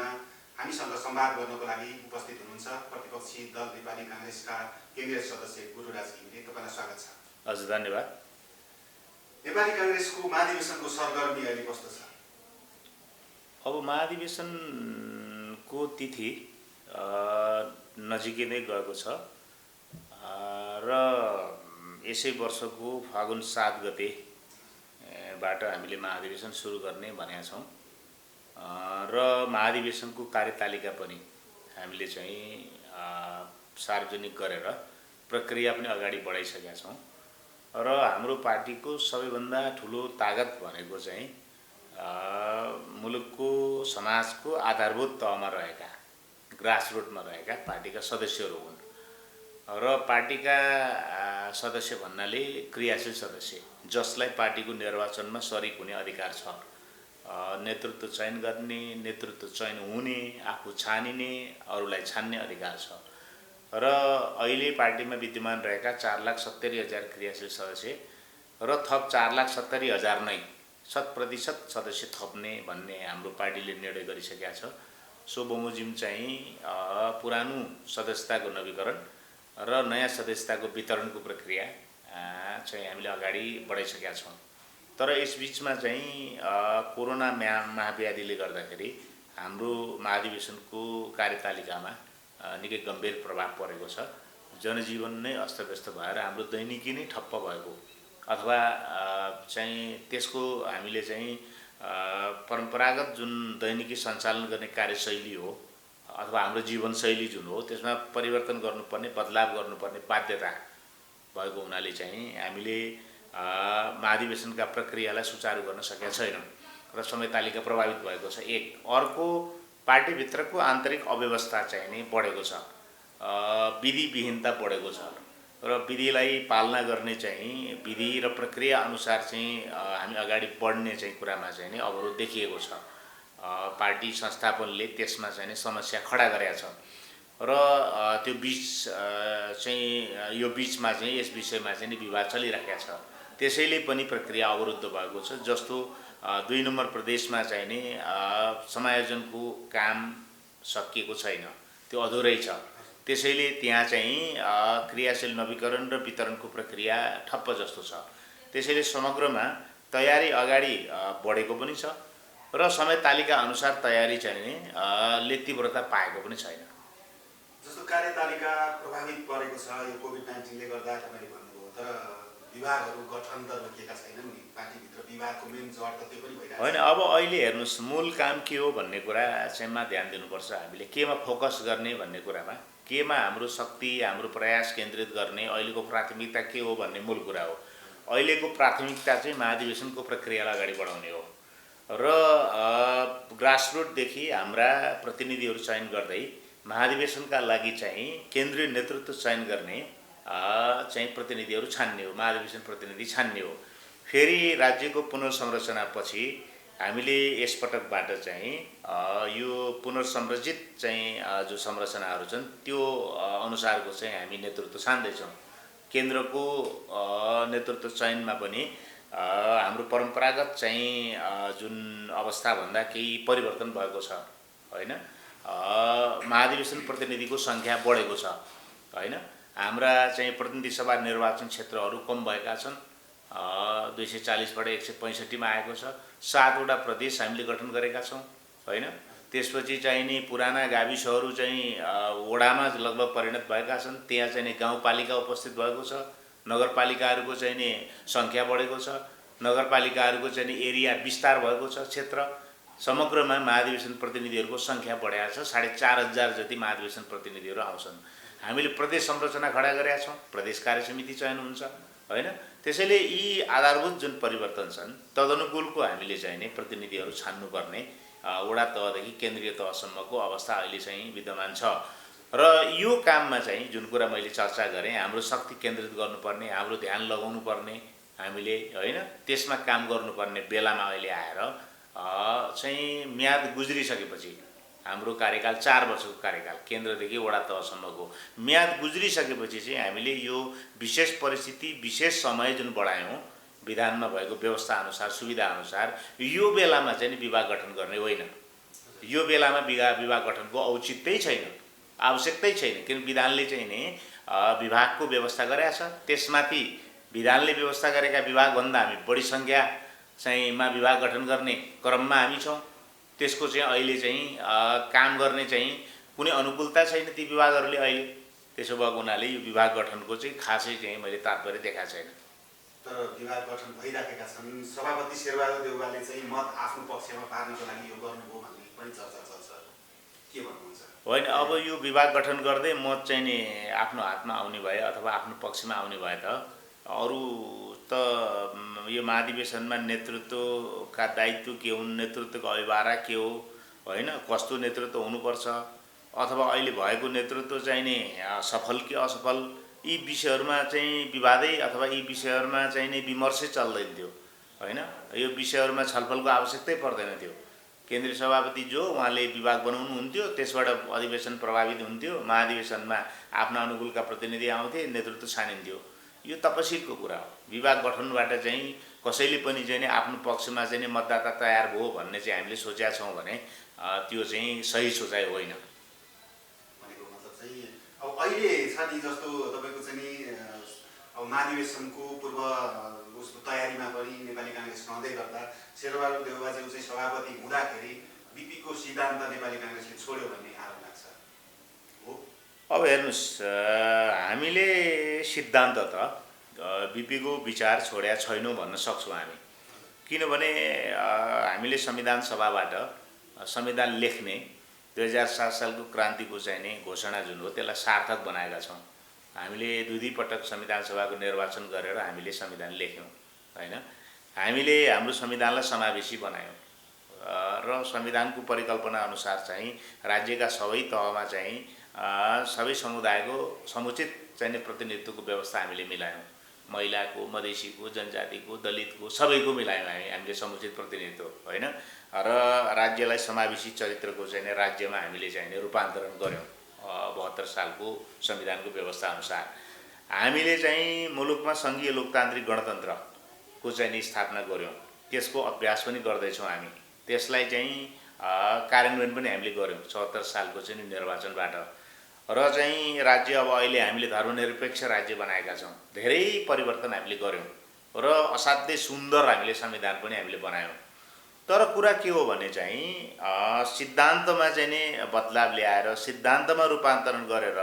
कार्यक्रममा हामीसँग संवाद गर्नको लागि उपस्थित हुनुहुन्छ प्रतिपक्षी दल नेपाली कांग्रेसका केन्द्रीय सदस्य गुरुराज घिमिरे। तपाईलाई स्वागत छ। हजुर, धन्यवाद। नेपाली कांग्रेसको महाधिवेशनको सरगर्मी अहिले कस्तो छ? अब महाधिवेशनको तिथि नजिकै नै गएको छ र यसै वर्षको फागुन 7 गतेबाट हामीले महाधिवेशन सुरु गर्ने भनेका छौँ र महाधिवेशनको कार्यतालिका पनि हामीले चाहिँ सार्वजनिक गरेर प्रक्रिया पनि अगाडि बढाइसकेका छौँ र हाम्रो पार्टीको सबैभन्दा ठुलो तागत भनेको चाहिँ मुलुकको समाजको आधारभूत तहमा रहेका ग्रासरुटमा रहेका पार्टीका सदस्यहरू हुन् र पार्टीका सदस्य भन्नाले क्रियाशील सदस्य जसलाई पार्टीको निर्वाचनमा सरिक हुने अधिकार छ, नेतृत्व चयन गर्ने, नेतृत्व चयन हुने, आफू छानिने, अरूलाई छान्ने अधिकार छ र अहिले पार्टीमा विद्यमान रहेका 4,70,000 क्रियाशील सदस्य र थप 4,70,000 नै 100% सदस्य थप्ने भन्ने हाम्रो पार्टीले निर्णय गरिसकेका छ। सो बमोजिम चाहिँ पुरानो सदस्यताको नवीकरण र नयाँ सदस्यताको वितरणको प्रक्रिया चाहिँ हामीले अगाडि बढाइसकेका छौँ। तर यसबीचमा चाहिँ कोरोना महाव्याधिले गर्दाखेरि हाम्रो महाधिवेशनको कार्यतालिकामा निकै गम्भीर प्रभाव परेको छ। जनजीवन नै अस्तव्यस्त भएर हाम्रो दैनिकी नै ठप्प भएको अथवा चाहिँ त्यसको हामीले चाहिँ परम्परागत जुन दैनिकी सञ्चालन गर्ने कार्यशैली हो अथवा हाम्रो जीवनशैली जुन हो त्यसमा परिवर्तन गर्नुपर्ने, बदलाव गर्नुपर्ने बाध्यता भएको हुनाले चाहिँ हामीले महाधिवेशनका प्रक्रियालाई सुचारू गर्न सकेका छैनौँ र समयतालिका प्रभावित भएको छ। एक अर्को पार्टीभित्रको आन्तरिक अव्यवस्था चाहिँ नै बढेको छ, विधिविहीनता बढेको छ र विधिलाई पालना गर्ने चाहिँ विधि र प्रक्रिया अनुसार चाहिँ हामी अगाडि बढ्ने चाहिँ कुरामा चाहिँ नै अवरोध देखिएको छ। पार्टी संस्थापनले त्यसमा चाहिँ नै समस्या खडा गरेको छ र त्यो बीच चाहिँ यो बीचमा चाहिँ यस विषयमा चाहिँ नि विवाद चलिरहेको छ। त्यसैले पनि प्रक्रिया अवरुद्ध भएको छ। जस्तो 2 नम्बर प्रदेशमा चाहिँ नि समायोजनको काम सकिएको छैन, त्यो अधुरै छ। त्यसैले त्यहाँ चाहिँ क्रियाशील नवीकरण र वितरणको प्रक्रिया ठप्प जस्तो छ। त्यसैले समग्रमा तयारी अगाडि बढेको पनि छ र समय तालिका अनुसार तयारी चाहिँ ले तीव्रता पाएको पनि छैन। जस्तो कार्यतालिका प्रभावित परेको छ यो कोभिड-19 ले गर्दा तपाईले भन्नुभयो, तर विभागहरू गठन त रोकिएका छैनन् नि। पार्टीभित्र विभागको मेन जड त त्यो पनि भइरहेको छ हैन। अब अहिले हेर्नुस्, मूल काम के हो भन्ने कुरा चाहिँमा ध्यान दिनुपर्छ। हामीले केमा फोकस गर्ने भन्ने कुरामा, केमा हाम्रो शक्ति, हाम्रो प्रयास केन्द्रित गर्ने, अहिलेको प्राथमिकता के हो भन्ने मूल कुरा हो। अहिलेको प्राथमिकता चाहिँ महाधिवेशनको प्रक्रियालाई अगाडि बढाउने हो र ग्रासरुटदेखि हाम्रा प्रतिनिधिहरू चयन गर्दै महाधिवेशनका लागि चाहिँ केन्द्रीय नेतृत्व चयन गर्ने चाहिँ प्रतिनिधिहरू छान्ने हो, महाधिवेशन प्रतिनिधि छान्ने हो। फेरि राज्यको पुनर्संरचनापछि हामीले यसपटकबाट चाहिँ यो पुनर्संरचित चाहिँ जो संरचनाहरू छन् त्यो अनुसारको चाहिँ हामी नेतृत्व छान्दैछौँ। केन्द्रको नेतृत्व चयनमा पनि हाम्रो परम्परागत चाहिँ जुन अवस्थाभन्दा केही परिवर्तन भएको छ हैन। महाधिवेशन प्रतिनिधिको सङ्ख्या बढेको छ हैन। हाम्रा चाहिँ प्रतिनिधि सभा निर्वाचन क्षेत्रहरू कम भएका छन्, 240 बाट 165 मा आएको छ। 7 वटा प्रदेश हामीले गठन गरेका छौँ हैन। त्यसपछि चाहिँ नि पुराना गाविसहरू चाहिँ वडामा लगभग परिणत भएका छन्। त्यहाँ चाहिँ नि गाउँपालिका उपस्थित भएको छ। नगरपालिकाहरूको चाहिँ नि सङ्ख्या बढेको छ। नगरपालिकाहरूको चाहिँ नि एरिया विस्तार भएको छ, क्षेत्र। समग्रमा महाधिवेशन प्रतिनिधिहरूको सङ्ख्या बढेको छ। 4,500 जति महाधिवेशन प्रतिनिधिहरू आउँछन्। हामीले प्रदेश संरचना खडा गरेका छौँ, प्रदेश कार्य समिति चयन हुन्छ हैन। त्यसैले यी आधारभूत जुन परिवर्तन छन् तदनुकूलको हामीले चाहिँ नि प्रतिनिधिहरू छान्नुपर्ने वडा तहदेखि केन्द्रीय तहसम्मको अवस्था अहिले चाहिँ विद्यमान छ र यो काममा चाहिँ जुन कुरा मैले चर्चा गरेँ, हाम्रो शक्ति केन्द्रित गर्नुपर्ने, हाम्रो ध्यान लगाउनुपर्ने हामीले हैन, त्यसमा काम गर्नुपर्ने बेलामा अहिले आएर चाहिँ म्याद गुज्रिसकेपछि हाम्रो कार्यकाल 4 वर्षको कार्यकाल केन्द्रदेखि वडा तहसम्मको म्याद गुज्रिसकेपछि चाहिँ हामीले यो विशेष परिस्थिति, विशेष समय जुन बढायौँ विधानमा भएको व्यवस्था अनुसार, सुविधा अनुसार, यो बेलामा चाहिँ विभाग गठन गर्ने होइन। यो बेलामा विभाग गठनको औचित्यै छैन, आवश्यकतै छैन। किन विधानले चाहिँ नि विभागको व्यवस्था गरेका छ, त्यसमाथि विधानले व्यवस्था गरेका विभागभन्दा हामी बढी सङ्ख्या चाहिँमा विभाग गठन गर्ने क्रममा हामी छौँ। त्यसको चाहिँ अहिले चाहिँ काम गर्ने चाहिँ कुनै अनुकूलता छैन ती विभागहरूले अहिले। त्यसो भएको हुनाले यो विभाग गठनको चाहिँ खासै चाहिँ मैले तात्पर्य देखाएको छैन। तर विभाग गठन भइराखेका छन्। सभापति शेरबहादुर देउवाले चाहिँ मत आफ्नो पक्षमा पार्नको लागि यो गर्नुभयो भन्ने पनि चर्चा चल्छ, के भन्नुहुन्छ? होइन, अब यो विभाग गठन गर्दै मत चाहिँ नि आफ्नो हातमा आउने भए अथवा आफ्नो पक्षमा आउने भए त अरू त यो महाधिवेशनमा नेतृत्वका दायित्व के हुन्, नेतृत्वको अभिभारा के हो, होइन, कस्तो नेतृत्व हुनुपर्छ, अथवा अहिले भएको नेतृत्व चाहिँ नि सफल कि असफल, यी विषयहरूमा चाहिँ विवादै अथवा यी विषयहरूमा चाहिँ नि विमर्शै चल्दैन थियो, होइन। यो विषयहरूमा छलफलको आवश्यकतै पर्दैन थियो। केन्द्रीय सभापति जो उहाँले विभाग बनाउनुहुन्थ्यो, त्यसबाट अधिवेशन प्रभावित हुन्थ्यो, महाधिवेशनमा आफ्ना अनुकूलका प्रतिनिधि आउँथे, नेतृत्व छानिन्थ्यो। यो तपसिलको कुरा हो। विभाग गठनबाट चाहिँ कसैले पनि चाहिँ नि आफ्नो पक्षमा चाहिँ नि मतदाता तयार भयो भन्ने चाहिँ हामीले सोचेका छौँ भने त्यो चाहिँ सही सोचाइ होइन। भनेको मतलब चाहिँ अब अहिले छ नि जस्तो तपाईँको चाहिँ नि अब महाधिवेशनको पूर्व उसको तयारीमा पनि नेपाली काङ्ग्रेस रहँदै गर्दा शेरबहादुर देउवाज्यू चाहिँ सभापति हुँदाखेरि बिपीको सिद्धान्त नेपाली काङ्ग्रेसले छोड्यो भन्ने आरोप लाग्छ हो। अब हेर्नुहोस्, हामीले सिद्धान्त त बिपीको विचार छोड्या छैनौँ भन्न सक्छौँ हामी। किनभने हामीले संविधान सभाबाट संविधान लेख्ने 2007 सालको क्रान्तिको चाहिँ नि घोषणा जुन हो त्यसलाई सार्थक बनाएका छौँ। हामीले दुई पटक संविधान सभाको निर्वाचन गरेर हामीले संविधान लेख्यौँ, होइन। हामीले हाम्रो संविधानलाई समावेशी बनायौँ र संविधानको परिकल्पना अनुसार चाहिँ राज्यका सबै तहमा चाहिँ सबै समुदायको समुचित चाहिँ प्रतिनिधित्वको व्यवस्था हामीले मिलायौँ। महिलाको, मधेसीको, जनजातिको, दलितको सबैको मिलायौँ हामीले समुचित प्रतिनिधित्व, होइन। र राज्यलाई समावेशी चरित्रको चाहिँ राज्यमा हामीले चाहिँ रूपान्तरण गऱ्यौँ 72 सालको संविधानको व्यवस्था अनुसार। हामीले चाहिँ मुलुकमा सङ्घीय लोकतान्त्रिक गणतन्त्रको चाहिँ स्थापना गऱ्यौँ। त्यसको अभ्यास पनि गर्दैछौँ हामी। त्यसलाई चाहिँ कार्यान्वयन पनि हामीले गऱ्यौँ 74 सालको चाहिँ निर्वाचनबाट। र चाहिँ राज्य अब अहिले हामीले धर्मनिरपेक्ष राज्य बनाएका छौँ। धेरै परिवर्तन हामीले गऱ्यौँ र असाध्यै सुन्दर हामीले संविधान पनि हामीले बनायौँ। तर कुरा के हो भने चाहिँ सिद्धान्तमा चाहिँ नि बदलाव ल्याएर, सिद्धान्तमा रूपान्तरण गरेर,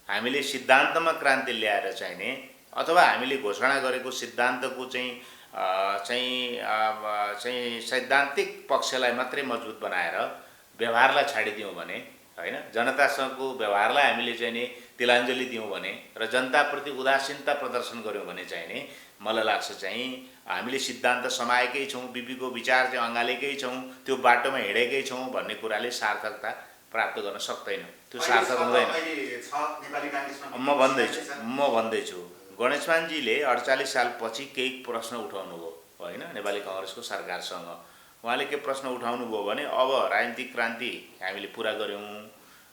हामीले सिद्धान्तमा क्रान्ति ल्याएर चाहिँ नि अथवा हामीले घोषणा गरेको सिद्धान्तको चाहिँ सैद्धान्तिक पक्षलाई मात्रै मजबुत बनाएर व्यवहारलाई छाडिदियौँ भने, होइन, जनतासँगको व्यवहारलाई हामीले चाहिँ नि तिलाञ्जली दियौँ भने र जनताप्रति उदासीनता प्रदर्शन गऱ्यौँ भने चाहिँ नि मलाई लाग्छ चाहिँ हामीले सिद्धान्त समाएकै छौँ, बिपीको विचार चाहिँ अँगालेकै छौँ, त्यो बाटोमा हिँडेकै छौँ भन्ने कुराले सार्थकता प्राप्त गर्न सक्दैन। त्यो सार्थक हुँदैन। म भन्दैछु गणेशमानजीले 48 सालपछि केही प्रश्न उठाउनु भयो, होइन, नेपाली काङ्ग्रेसको सरकारसँग। उहाँले के प्रश्न उठाउनु भयो भने अब राजनीतिक क्रान्ति हामीले पुरा गऱ्यौँ,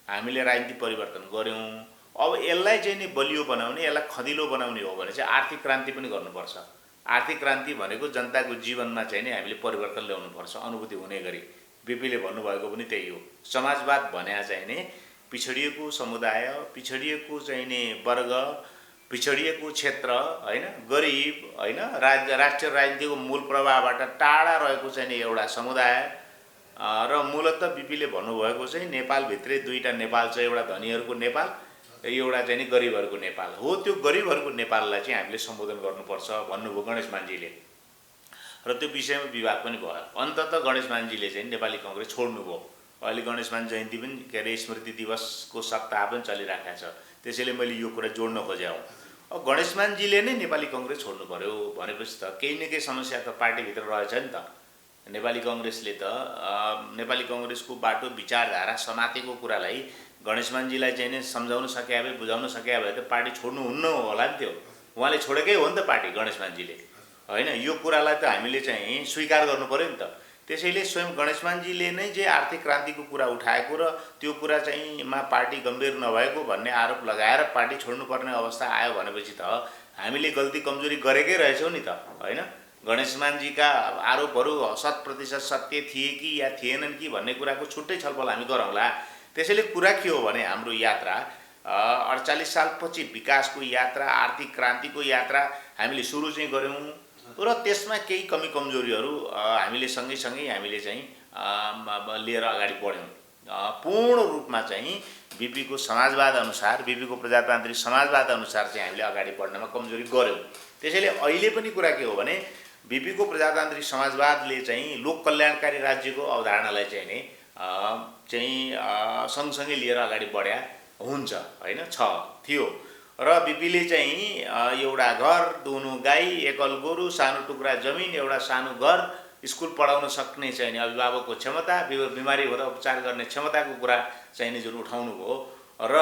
हामीले राजनीतिक परिवर्तन गऱ्यौँ, अब यसलाई चाहिँ नि बलियो बनाउने, यसलाई खदिलो बनाउने हो भने चाहिँ आर्थिक क्रान्ति पनि गर्नुपर्छ। आर्थिक क्रान्ति भनेको जनताको जीवनमा चाहिँ नि हामीले परिवर्तन ल्याउनुपर्छ अनुभूति हुने गरी। बिपीले भन्नुभएको पनि त्यही हो। समाजवाद भने चाहिँ नि पिछडिएको समुदाय, पिछडिएको चाहिँ नि वर्ग, पिछडिएको क्षेत्र, होइन, गरिब, होइन, राष्ट्रिय राजनीतिको मूल प्रवाहबाट टाढा रहेको चाहिँ नि एउटा समुदाय र मूलतः बिपीले भन्नुभएको चाहिँ नेपालभित्रै दुईवटा नेपाल छ, एउटा धनीहरूको नेपाल, एउटा चाहिँ नि गरिबहरूको नेपाल हो। त्यो गरिबहरूको नेपाललाई चाहिँ हामीले सम्बोधन गर्नुपर्छ भन्नुभयो गणेशमानजीले र त्यो विषयमा विवाद पनि भयो। अन्ततः गणेशमानजीले चाहिँ नेपाली काङ्ग्रेस छोड्नुभयो। अहिले गणेशमान जयन्ती पनि के अरे स्मृति दिवसको सप्ताह पनि चलिरहेको छ। त्यसैले मैले यो कुरा जोड्न खोजेँ हो। अब गणेशमानजीले नै नेपाली काङ्ग्रेस छोड्नु पर्यो भनेपछि त केही न केही समस्या त पार्टीभित्र रहेछ नि त। नेपाली काङ्ग्रेसले त नेपाली काङ्ग्रेसको बाटो विचारधारा समातेको कुरालाई गणेशमानजीलाई चाहिँ नै सम्झाउन सके भए, बुझाउन सके भए त पार्टी छोड्नुहुन्न होला नि। त्यो उहाँले छोडेकै हो नि त पार्टी गणेशमानजीले, होइन। यो कुरालाई त हामीले चाहिँ स्वीकार गर्नु पर्यो नि त। त्यसैले स्वयं गणेशमानजीले नै चाहिँ आर्थिक क्रान्तिको कुरा उठाएको र त्यो कुरा चाहिँ पार्टी गम्भीर नभएको भन्ने आरोप लगाएर पार्टी छोड्नुपर्ने अवस्था आयो भनेपछि त हामीले गल्ती कमजोरी गरेकै रहेछौँ नि त, होइन। गणेशमानजीका आरोपहरू 100% सत्य थिए कि या थिएनन् कि भन्ने कुराको छुट्टै छलफल हामी गरौँला। त्यसैले कुरा के हो भने हाम्रो यात्रा 48 सालपछि विकासको यात्रा, आर्थिक क्रान्तिको यात्रा हामीले सुरु चाहिँ गऱ्यौँ र त्यसमा केही कमी कमजोरीहरू हामीले सँगैसँगै हामीले चाहिँ लिएर अगाडि बढ्यौँ। पूर्ण रूपमा चाहिँ बिपीको समाजवाद अनुसार, बिपीको प्रजातान्त्रिक समाजवाद अनुसार चाहिँ हामीले अगाडि बढ्नमा कमजोरी गऱ्यौँ। त्यसैले अहिले पनि कुरा के हो भने बिपीको प्रजातान्त्रिक समाजवादले चाहिँ लोक कल्याणकारी राज्यको अवधारणालाई चाहिँ नै सँगसँगै लिएर अगाडि बढ्या हुन्छ होइन, थियो। र बिपीले चाहिँ एउटा घर, दुनो गाई, एकल गोरु, सानो टुक्रा जमिन, एउटा सानो घर, स्कुल पढाउन सक्ने चाहिँ अभिभावकको क्षमता, बिमारी हुँदा उपचार गर्ने क्षमताको कुरा चाहिँ नि जुन उठाउनु भयो र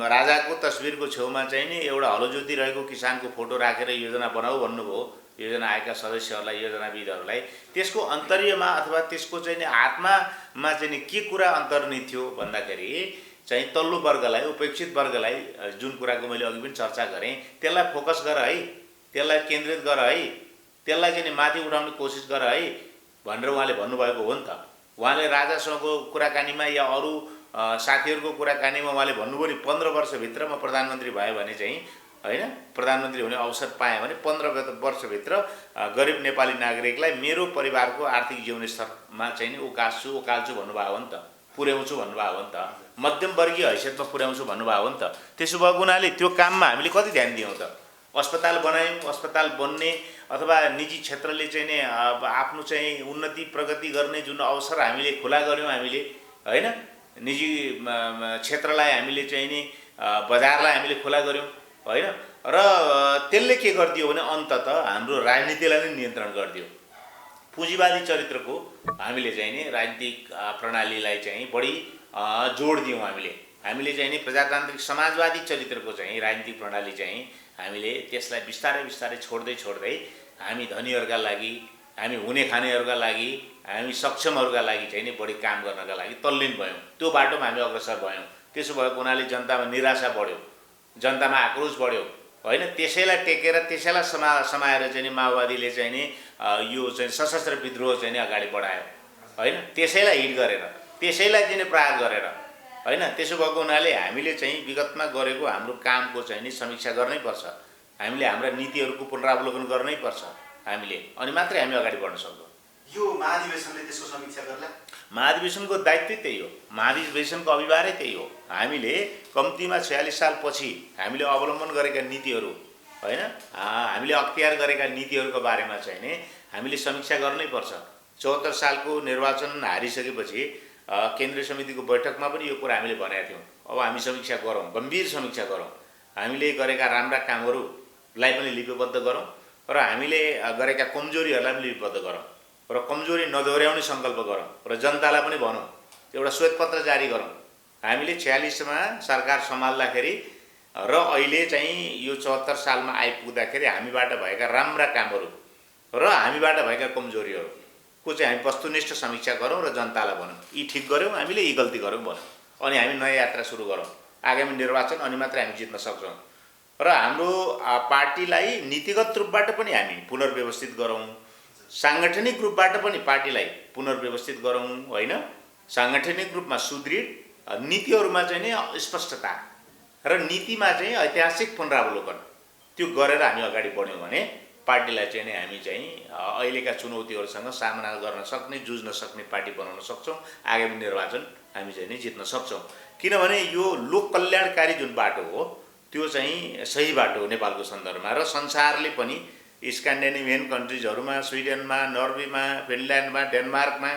राजाको तस्बिरको छेउमा चाहिँ नि एउटा हलोज्योति रहेको किसानको फोटो राखेर योजना बनाऊ भन्नुभयो, योजना आएका सदस्यहरूलाई, योजनाविदहरूलाई। त्यसको अन्तर्यमा अथवा त्यसको चाहिँ नि आत्मामा चाहिँ नि के कुरा अन्तर्निहित थियो भन्दाखेरि चाहिँ तल्लो वर्गलाई, उपेक्षित वर्गलाई, जुन कुराको मैले अघि पनि चर्चा गरेँ, त्यसलाई फोकस गर है, त्यसलाई केन्द्रित गर है, त्यसलाई चाहिँ माथि उठाउने कोसिस गर है भनेर उहाँले भन्नुभएको हो नि त। उहाँले राजासँगको कुराकानीमा या अरू साथीहरूको कुराकानीमा उहाँले भन्नुभयो नि 15 वर्षभित्र म प्रधानमन्त्री भएँ भने चाहिँ होइन, प्रधानमन्त्री हुने अवसर पाएँ भने 15 वर्षभित्र गरिब नेपाली नागरिकलाई मेरो परिवारको आर्थिक जीवन स्तरमा चाहिँ नि उकाल्छु भन्नुभयो हो नि त, पुर्याउँछु भन्नुभयो हो नि त, मध्यमवर्गीय हैसियतमा पुर्याउँछु भन्नुभयो हो नि त। त्यसो भएको हुनाले त्यो काममा हामीले कति ध्यान दियौँ त? अस्पताल बनायौँ, अस्पताल बन्ने अथवा निजी क्षेत्रले चाहिँ नि आफ्नो चाहिँ उन्नति प्रगति गर्ने जुन अवसर हामीले खुला गऱ्यौँ हामीले होइन, निजी क्षेत्रलाई हामीले चाहिँ नि बजारलाई हामीले खुला गऱ्यौँ होइन। र त्यसले के गरिदियो भने अन्ततः हाम्रो राजनीतिलाई नै नियन्त्रण गरिदियो। पुँजीवादी चरित्रको हामीले चाहिँ नि राजनीतिक प्रणालीलाई चाहिँ बढी जोड दियौँ हामीले चाहिँ नि प्रजातान्त्रिक समाजवादी चरित्रको चाहिँ राजनीतिक प्रणाली चाहिँ हामीले त्यसलाई बिस्तारै बिस्तारै छोड्दै हामी धनीहरूका लागि, हामी हुने खानेहरूका लागि, हामी सक्षमहरूका लागि चाहिँ नि बढी काम गर्नका लागि तल्लीन भयौँ। त्यो बाटोमा हामी अग्रसर भयौँ। त्यसो भएको हुनाले जनतामा निराशा बढ्यो, जनतामा आक्रोश बढ्यो होइन। त्यसैलाई टेकेर त्यसैलाई समाएर चाहिँ नि माओवादीले चाहिँ नि यो चाहिँ सशस्त्र विद्रोह चाहिँ नि अगाडि बढायो होइन, त्यसैलाई हिट गरेर, त्यसैलाई चाहिँ नि प्रहार गरेर होइन। त्यसो भएको हुनाले हामीले चाहिँ विगतमा गरेको हाम्रो कामको चाहिँ नि समीक्षा गर्नैपर्छ, हामीले हाम्रा नीतिहरूको पुनरावलोकन गर्नैपर्छ हामीले, अनि मात्रै हामी अगाडि बढ्न सक्छौँ। यो महाधिवेशनले त्यसको समीक्षा गर्ला? महाधिवेशनको दायित्व त्यही हो, महाधिवेशनको अभिभारै त्यही हो। हामीले कम्तीमा 46 सालपछि हामीले अवलम्बन गरेका नीतिहरू होइन, हामीले अख्तियार गरेका नीतिहरूको बारेमा चाहिँ नि हामीले समीक्षा गर्नैपर्छ। 74 सालको निर्वाचन हारिसकेपछि केन्द्रीय समितिको बैठकमा पनि यो कुरा हामीले भनेका थियौँ। अब हामी समीक्षा गरौँ, गम्भीर समीक्षा गरौँ, हामीले गरेका राम्रा कामहरूलाई पनि लिपिबद्ध गरौँ र हामीले गरेका कमजोरीहरूलाई पनि लिपिबद्ध गरौँ र कमजोरी नदोहोऱ्याउने सङ्कल्प गरौँ र जनतालाई पनि भनौँ, एउटा श्वेतपत्र जारी गरौँ। हामीले 46मा सरकार सम्हाल्दाखेरि र अहिले चाहिँ यो 74 सालमा आइपुग्दाखेरि हामीबाट भएका राम्रा कामहरू र हामीबाट भएका कमजोरीहरूको चाहिँ हामी वस्तुनिष्ठ समीक्षा गरौँ र जनतालाई भनौँ, यी ठिक गऱ्यौँ हामीले, यी गल्ती गऱ्यौँ भनौँ, अनि हामी नयाँ यात्रा सुरु गरौँ। आगामी निर्वाचन अनि मात्रै हामी जित्न सक्छौँ र हाम्रो पार्टीलाई नीतिगत रूपबाट पनि हामी पुनर्व्यवस्थित गरौँ, साङ्गठनिक रूपबाट पनि पार्टीलाई पुनर्व्यवस्थित गरौँ होइन। साङ्गठनिक रूपमा सुदृढ, नीतिहरूमा चाहिँ नि स्पष्टता र नीतिमा चाहिँ ऐतिहासिक पुनरावलोकन, त्यो गरेर हामी अगाडि बढ्यौँ भने पार्टीलाई चाहिँ नि हामी चाहिँ अहिलेका चुनौतीहरूसँग सामना गर्न सक्ने, जुझ्न सक्ने पार्टी बनाउन सक्छौँ। आगामी निर्वाचन हामी चाहिँ नि जित्न सक्छौँ, किनभने यो लोक कल्याणकारी जुन बाटो हो त्यो चाहिँ सही बाटो हो नेपालको सन्दर्भमा। र संसारले पनि स्क्यान्डिनेभियन कन्ट्रिजहरूमा, स्विडेनमा, नर्वेमा, फिनल्यान्डमा, डेनमार्कमा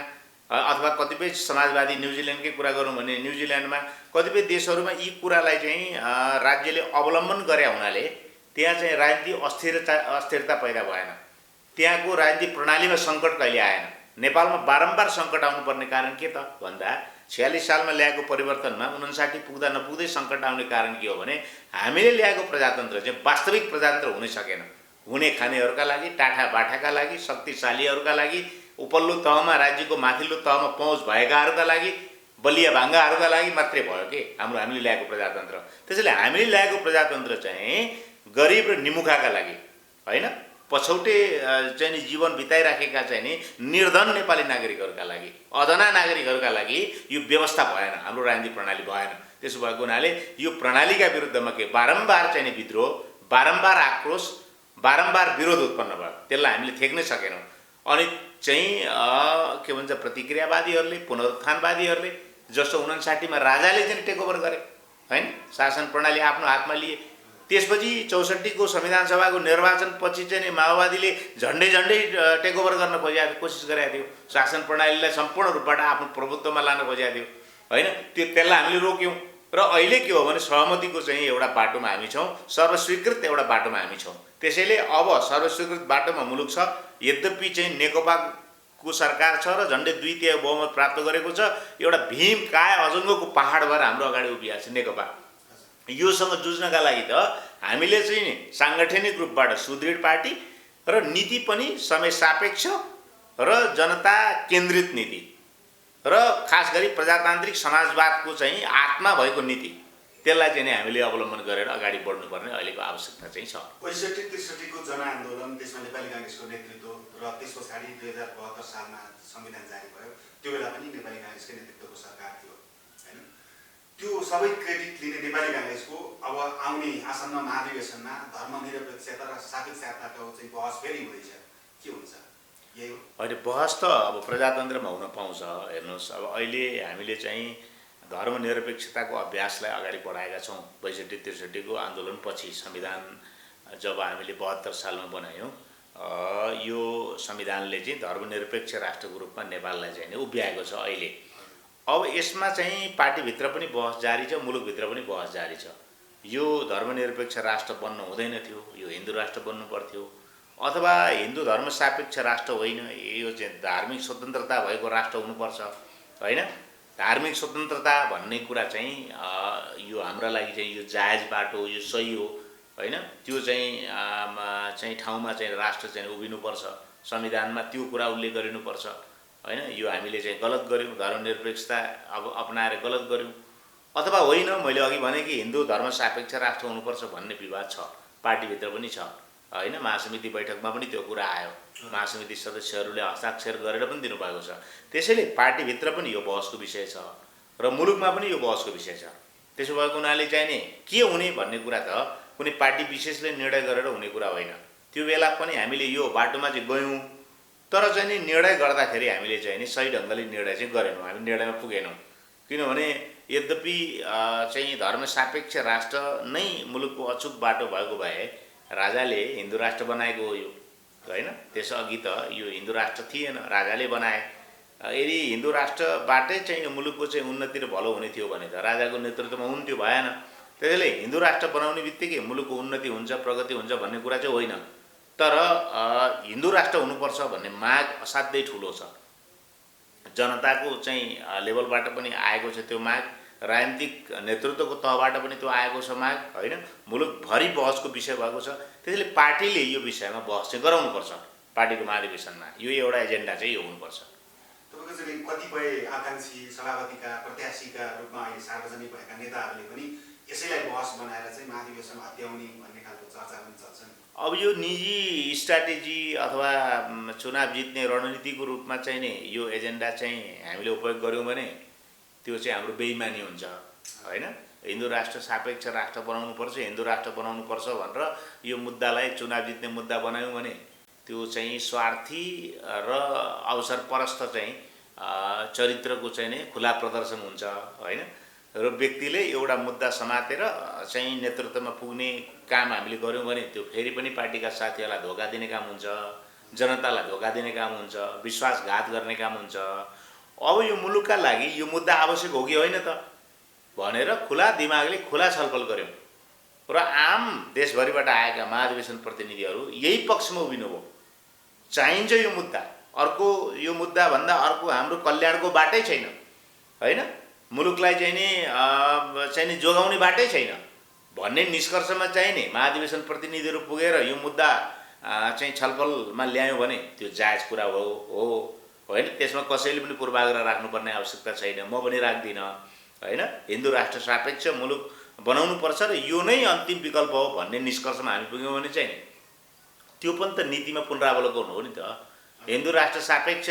अथवा कतिपय समाजवादी न्युजिल्यान्डकै कुरा गरौँ भने न्युजिल्यान्डमा, कतिपय देशहरूमा यी कुरालाई चाहिँ राज्यले अवलम्बन गरे हुनाले त्यहाँ चाहिँ राजनीतिक अस्थिरता पैदा भएन, त्यहाँको राजनीतिक प्रणालीमा सङ्कट कहिले आएन। नेपालमा बारम्बार सङ्कट आउनुपर्ने कारण के त भन्दा 46 सालमा ल्याएको परिवर्तनमा 59 पुग्दा नपुग्दै सङ्कट आउने कारण के हो भने हामीले ल्याएको प्रजातन्त्र चाहिँ वास्तविक प्रजातन्त्र हुनै सकेन। हुने खानेहरूका लागि, टाठा बाठाका लागि, शक्तिशालीहरूका लागि, उपल्लो तहमा, राज्यको माथिल्लो तहमा पहुँच भएकाहरूका लागि, बलिया भाङ्गाहरूका लागि मात्रै भयो कि हामीले ल्याएको प्रजातन्त्र। त्यसैले हामीले ल्याएको प्रजातन्त्र चाहिँ गरिब र निमुखाका लागि होइन, पछौटे चाहिँ नि जीवन बिताइराखेका चाहिँ नि निर्धन नेपाली नागरिकहरूका लागि, अधना नागरिकहरूका लागि यो व्यवस्था भएन, हाम्रो राजनीतिक प्रणाली भएन। त्यसो भएको हुनाले यो प्रणालीका विरुद्धमा के बारम्बार चाहिँ नि विद्रोह, बारम्बार आक्रोश, बारम्बार विरोध उत्पन्न भयो। त्यसलाई हामीले थेक्नै सकेनौँ। अनि चाहिँ के भन्छ प्रतिक्रियावादीहरूले, पुनरुत्थानवादीहरूले जस्तो 59 मा राजाले चाहिँ टेकओभर गरे हैन, शासन प्रणाली आफ्नो हातमा लिए। त्यसपछि 64 को संविधान सभाको निर्वाचन पछि चाहिँ माओवादीले झन्डै टेकओभर गर्न खोजेको कोसिस गरेको थियो, शासन प्रणालीलाई सम्पूर्ण रूपबाट आफ्नो प्रभुत्वमा लान खोजेको थियो हैन। त्यसलाई हामीले रोक्यौँ। र अहिले के हो भने सहमतिको चाहिँ एउटा बाटोमा हामी छौँ, सर्वस्वीकृत एउटा बाटोमा हामी छौँ। त्यसैले अब सर्वस्वीकृत बाटोमा मुलुक छ। यद्यपि चाहिँ नेकपाको सरकार छ र झन्डै 2/3 बहुमत प्राप्त गरेको छ। एउटा भीम काय अजङ्गको पहाड भएर हाम्रो अगाडि उभिएको छ नेकपा। योसँग जुझ्नका लागि त हामीले चाहिँ साङ्गठनिक रूपबाट सुदृढ पार्टी र नीति पनि समय सापेक्ष र जनता केन्द्रित नीति र खास गरी प्रजातान्त्रिक समाजवादको चाहिँ आत्मा भएको नीति, त्यसलाई चाहिँ हामीले अवलम्बन गरेर अगाडि बढ्नुपर्ने अहिलेको आवश्यकता चाहिँ छ। 65-63 को जनआन्दोलन, त्यसमा नेपाली काङ्ग्रेसको नेतृत्व र त्यस पछाडि 2072 सालमा संविधान जारी भयो। त्यो बेला पनि नेपाली काङ्ग्रेसकै नेतृत्वको सरकार थियो हैन। त्यो सबै क्रेडिट लिने नेपाली काङ्ग्रेसको अब आउने आसन्न महाधिवेशनमा धर्मनिरपेक्षता र सापेक्षताको चाहिँ बहस फेरि हुँदैछ, के हुन्छ? यही हो अहिले बहस त अब प्रजातन्त्रमा हुन पाउँछ। हेर्नुहोस्, अब अहिले हामीले चाहिँ धर्मनिरपेक्षताको अभ्यासलाई अगाडि बढाएका छौँ। 62-63 को आन्दोलन पछि संविधान जब हामीले 72 सालमा बनायौँ, यो संविधानले चाहिँ धर्मनिरपेक्ष राष्ट्रको रूपमा नेपाललाई चाहिँ उभ्याएको छ। अहिले अब यसमा चाहिँ पार्टीभित्र पनि बहस जारी छ, मुलुकभित्र पनि बहस जारी छ। यो धर्मनिरपेक्ष राष्ट्र बन्न हुँदैन थियो, यो हिन्दू राष्ट्र बन्नु पर्थ्यो, अथवा हिन्दू धर्म सापेक्ष राष्ट्र होइन, यो चाहिँ धार्मिक स्वतन्त्रता भएको राष्ट्र हुनुपर्छ होइन। धार्मिक स्वतन्त्रता भन्ने कुरा चाहिँ यो हाम्रा लागि चाहिँ यो जायज बाटो, यो सही हो होइन। त्यो चाहिँ ठाउँमा चाहिँ राष्ट्र चाहिँ उभिनुपर्छ, संविधानमा त्यो कुरा उल्लेख गरिनुपर्छ होइन। यो हामीले चाहिँ गलत गऱ्यौँ, धर्मनिरपेक्षता अब अपनाएर गलत गऱ्यौँ, अथवा होइन मैले अघि भने कि हिन्दू धर्म सापेक्ष राष्ट्र हुनुपर्छ भन्ने विवाद छ, पार्टीभित्र पनि छ होइन। महासमिति बैठकमा पनि त्यो कुरा आयो, महासमिति सदस्यहरूले हस्ताक्षर गरेर पनि दिनुभएको छ। त्यसैले पार्टीभित्र पनि यो बहसको विषय छ र मुलुकमा पनि यो बहसको विषय छ। त्यसो भएको हुनाले चाहिँ नि के हुने भन्ने कुरा त कुनै पार्टी विशेषले निर्णय गरेर हुने कुरा होइन। त्यो बेला पनि हामीले यो बाटोमा चाहिँ गयौँ, तर चाहिँ नि निर्णय गर्दाखेरि हामीले चाहिँ नि सही ढङ्गले निर्णय चाहिँ गरेनौँ, हामी निर्णयमा पुगेनौँ। किनभने यद्यपि चाहिँ धर्म सापेक्ष राष्ट्र नै मुलुकको अचुक बाटो भएको भए राजाले हिन्दू राष्ट्र बनाएको हो यो होइन। त्यसअघि त यो हिन्दू राष्ट्र थिएन, राजाले बनाए। यदि हिन्दू राष्ट्रबाटै चाहिँ यो मुलुकको चाहिँ उन्नति र भलो हुने थियो भने त राजाको नेतृत्वमा हुन्थ्यो, भएन। त्यसैले हिन्दू राष्ट्र बनाउने बित्तिकै मुलुकको उन्नति हुन्छ, प्रगति हुन्छ भन्ने कुरा चाहिँ होइन। तर हिन्दू राष्ट्र हुनुपर्छ भन्ने माग असाध्यै ठुलो छ, जनताको चाहिँ लेभलबाट पनि आएको छ त्यो माग, राजनीतिक नेतृत्वको तहबाट पनि त्यो आएको छ माग होइन। मुलुकभरि बहसको विषय भएको छ। त्यसैले पार्टीले यो विषयमा बहस चाहिँ गराउनुपर्छ पार्टीको महाधिवेशनमा। यो एउटा एजेन्डा चाहिँ यो हुनुपर्छ। तपाईँको चाहिँ कतिपय आकाङ्क्षी सभापतिका प्रत्याशीका रूपमा अहिले सार्वजनिक भएका नेताहरूले पनि यसैलाई बहस बनाएर चाहिँ महाधिवेशनमा हत्याउने भन्ने खालको चर्चा पनि चल्छ नि। अब यो निजी स्ट्राटेजी अथवा चुनाव जित्ने रणनीतिको रूपमा चाहिँ नि यो एजेन्डा चाहिँ हामीले उपयोग गऱ्यौँ भने त्यो चाहिँ हाम्रो बेइमानी हुन्छ होइन। हिन्दू राष्ट्र सापेक्ष राष्ट्र बनाउनुपर्छ, हिन्दू राष्ट्र बनाउनुपर्छ भनेर यो मुद्दालाई चुनाव जित्ने मुद्दा बनायौँ भने त्यो चाहिँ स्वार्थी र अवसरपरस्त चाहिँ चरित्रको चाहिँ नि खुला प्रदर्शन हुन्छ होइन। र व्यक्तिले एउटा मुद्दा समातेर चाहिँ नेतृत्वमा पुग्ने काम हामीले गऱ्यौँ भने त्यो फेरि पनि पार्टीका साथीहरूलाई धोका दिने काम हुन्छ, जनतालाई धोका दिने काम हुन्छ, विश्वासघात गर्ने काम हुन्छ। अब यो मुलुकका लागि यो मुद्दा आवश्यक हो कि होइन त भनेर खुला दिमागले खुला छलफल गऱ्यौँ र आम देशभरिबाट आएका महाधिवेशन प्रतिनिधिहरू यही पक्षमा उभिनुभयो। चाहिन्छ यो मुद्दा, अर्को यो मुद्दा भन्दा अर्को हाम्रो कल्याणको बाटै छैन होइन, मुलुकलाई चाहिँ नि जोगाउने बाटै छैन भन्ने निष्कर्षमा चाहिँ नि महाधिवेशन प्रतिनिधिहरू पुगेर यो मुद्दा चाहिँ छलफलमा ल्यायौँ भने त्यो जायज कुरा हो होइन। त्यसमा कसैले पनि पूर्वाग्रह राख्नुपर्ने आवश्यकता छैन, म पनि राख्दिनँ होइन। हिन्दू राष्ट्र सापेक्ष मुलुक बनाउनुपर्छ र यो नै अन्तिम विकल्प हो भन्ने निष्कर्षमा हामी पुग्यौँ भने चाहिँ त्यो पनि त नीतिमा पुनरावलोकन हो नि त। हिन्दू राष्ट्र सापेक्ष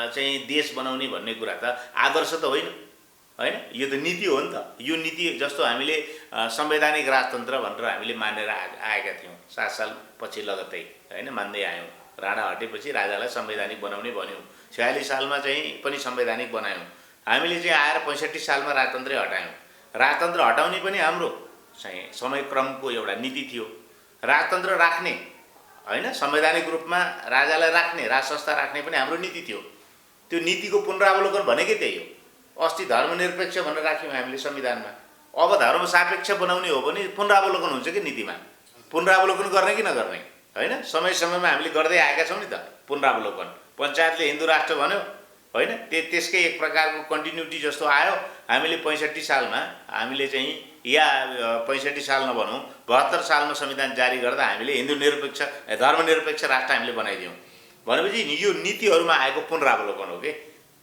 चाहिँ देश बनाउने भन्ने कुरा त आदर्श त होइन, होइन, यो त नीति हो नि त। यो नीति जस्तो हामीले संवैधानिक राजतन्त्र भनेर हामीले मानेर आएका थियौँ 7 साल पछि लगत्तै, होइन, मान्दै आयौँ। राणा हटेपछि राजालाई संवैधानिक बनाउने भन्यौँ। 46 सालमा चाहिँ पनि संवैधानिक बनायौँ। हामीले चाहिँ आएर 65 सालमा राजतन्त्रै हटायौँ। राजतन्त्र हटाउने पनि हाम्रो चाहिँ समयक्रमको एउटा नीति थियो। राजतन्त्र राख्ने, होइन, संवैधानिक रूपमा राजालाई राख्ने, राज संस्था राख्ने पनि हाम्रो नीति थियो। त्यो नीतिको पुनरावलोकन भनेकै त्यही हो। अस्ति धर्मनिरपेक्ष भनेर राख्यौँ हामीले संविधानमा। अब धर्म सापेक्ष बनाउने हो भने पुनरावलोकन हुन्छ कि नीतिमा? पुनरावलोकन गर्ने कि नगर्ने, होइन? समय समयमा हामीले गर्दै आएका छौँ नि त पुनरावलोकन। पञ्चायतले हिन्दू राष्ट्र भन्यो, होइन, त्यसकै एक प्रकारको कन्टिन्युटी जस्तो आयो। हामीले 65 सालमा हामीले चाहिँ, या 65 साल नभनौँ, 72 सालमा संविधान जारी गर्दा हामीले हिन्दू निरपेक्ष धर्मनिरपेक्ष राष्ट्र हामीले बनाइदियौँ। भनेपछि यो नीतिहरूमा आएको पुनरावलोकन हो कि।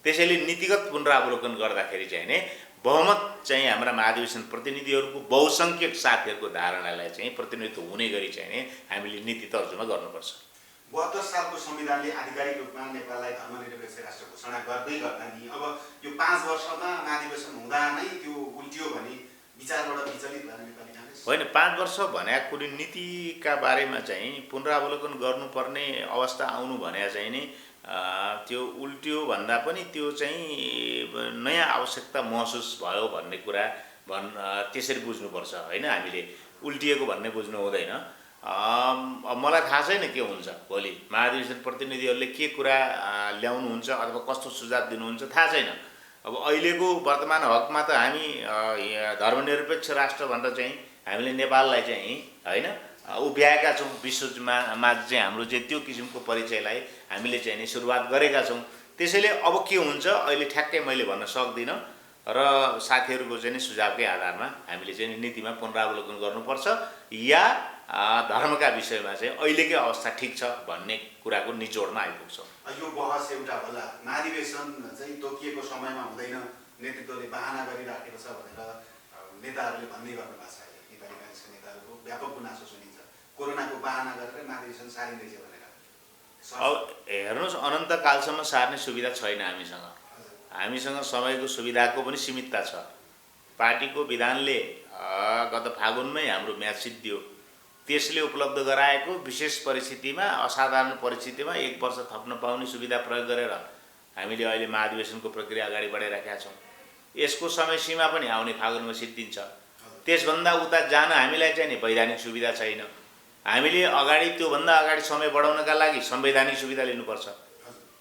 त्यसैले नीतिगत पुनरावलोकन गर्दाखेरि चाहिँ नि बहुमत चाहिँ हाम्रा महाधिवेशन प्रतिनिधिहरूको बहुसङ्ख्यक साथीहरूको धारणालाई चाहिँ प्रतिनिधित्व हुने गरी चाहिँ नि हामीले नीति तर्जुमा गर्नुपर्छ। 72 सालको संविधानले आधिकारिक रूपमा नेपाललाई धर्मनिरपेक्ष राष्ट्र घोषणा गर्दै गर्दा नि अब यो 5 वर्षमा महाधिवेशन हुँदा नै त्यो उल्टियो भने विचारबाट विचलित भएर नेपाली काङ्ग्रेस होइन, 5 वर्ष भने कुनै नीतिका बारेमा चाहिँ पुनरावलोकन गर्नुपर्ने अवस्था आउनु भने चाहिँ नि त्यो उल्टियो भन्दा पनि त्यो चाहिँ नयाँ आवश्यकता महसुस भयो भन्ने कुरा त्यसरी बुझ्नुपर्छ, होइन? हामीले उल्टिएको भन्ने बुझ्नु हुँदैन। मलाई थाहा छैन के हुन्छ भोलि, महाधिवेशन प्रतिनिधिहरूले के कुरा ल्याउनुहुन्छ अथवा कस्तो सुझाव दिनुहुन्छ थाहा छैन। अब अहिलेको वर्तमान हकमा त हामी धर्मनिरपेक्ष राष्ट्र भनेर चाहिँ हामीले नेपाललाई चाहिँ, होइन, उभ्याएका छौँ। विश्वमा चाहिँ हाम्रो चाहिँ त्यो किसिमको परिचयलाई हामीले चाहिँ नि सुरुवात गरेका छौँ। त्यसैले अब के हुन्छ अहिले ठ्याक्कै मैले भन्न सक्दिनँ र साथीहरूको चाहिँ नि सुझावकै आधारमा हामीले चाहिँ नीतिमा पुनरावलोकन गर्नुपर्छ या धर्मका विषयमा चाहिँ अहिलेकै अवस्था ठिक छ भन्ने कुराको निचोडमा आइपुग्छौँ। यो बहस एउटा होला, महाधिवेशन चाहिँ तोकिएको समयमा हुँदैन, नेतृत्वले बहाना गरिराखेको छ भनेर नेताहरूले भन्दै गर्नु भएको छ। नेपाली काङ्ग्रेसका नेताहरूको व्यापक गुनासो सुनिन्छ, कोरोनाको बहाना गरेर महाधिवेशन सारिँदैछ भनेर। अब हेर्नुहोस्, अनन्तकालसम्म सार्ने सुविधा छैन हामीसँग। हामीसँग समयको सुविधाको पनि सीमितता छ। पार्टीको विधानले गत फागुनमै हाम्रो म्याद सिद्धियो। त्यसले उपलब्ध गराएको विशेष परिस्थितिमा, असाधारण परिस्थितिमा 1 वर्ष थप्न पाउने सुविधा प्रयोग गरेर हामीले अहिले महाधिवेशनको प्रक्रिया अगाडि बढाइराखेका छौँ। यसको समय सीमा पनि आउने फागुनमा सिद्धिन्छ। त्यसभन्दा उता जान हामीलाई चाहिँ नि वैधानिक सुविधा छैन। हामीले अगाडि त्योभन्दा अगाडि समय बढाउनका लागि संवैधानिक सुविधा लिनुपर्छ।